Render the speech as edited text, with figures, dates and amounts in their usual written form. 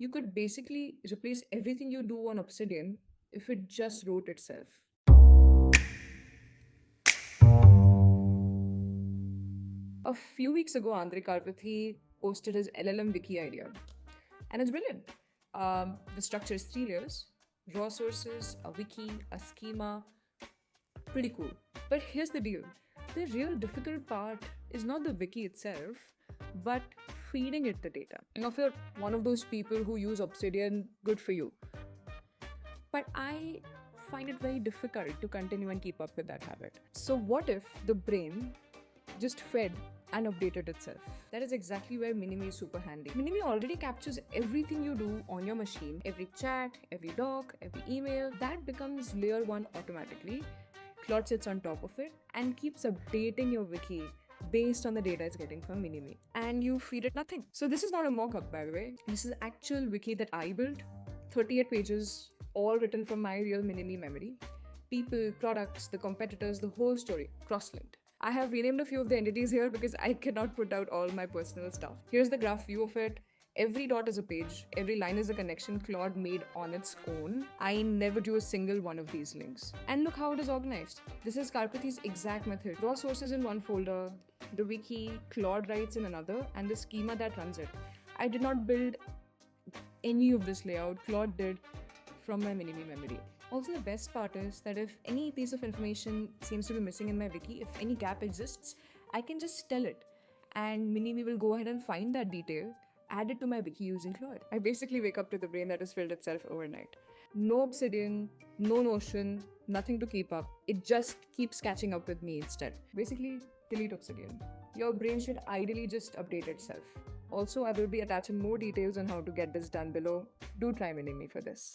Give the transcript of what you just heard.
You could basically replace everything you do on Obsidian if it just wrote itself. A few weeks ago, Andre Karpathy posted his LLM wiki idea, and it's brilliant. The structure is 3 layers: raw sources, a wiki, a schema. Pretty cool. But here's the deal: the real difficult part is not the wiki itself, but feeding it the data. And if you're one of those people who use Obsidian, good for you. But I find it very difficult to continue and keep up with that habit. So, what if the brain just fed and updated itself? That is exactly where Minimi is super handy. Minimi already captures everything you do on your machine: every chat, every doc, every email. That becomes layer 1 automatically. Claude sits on top of it and keeps updating your wiki based on the data it's getting from Minimi. And you feed it nothing. So, this is not a mock up, by the way. This is actual wiki that I built. 38 pages, all written from my real Minimi memory. People, products, the competitors, the whole story, cross-linked. I have renamed a few of the entities here because I cannot put out all my personal stuff. Here's the graph view of it. Every dot is a page, every line is a connection Claude made on its own. I never do a single one of these links. And look how it is organized. This is Karpathy's exact method. Raw sources in one folder, the wiki, Claude writes in another, and the schema that runs it. I did not build any of this layout, Claude did from my Minimi memory. Also, the best part is that if any piece of information seems to be missing in my wiki, if any gap exists, I can just tell it, and Minimi will go ahead and find that detail, add it to my wiki using Claude. I basically wake up to the brain that has filled itself overnight. No Obsidian, no Notion, nothing to keep up. It just keeps catching up with me instead. Basically, delete Obsidian. Your brain should ideally just update itself. Also, I will be attaching more details on how to get this done below. Do try Minimi for this.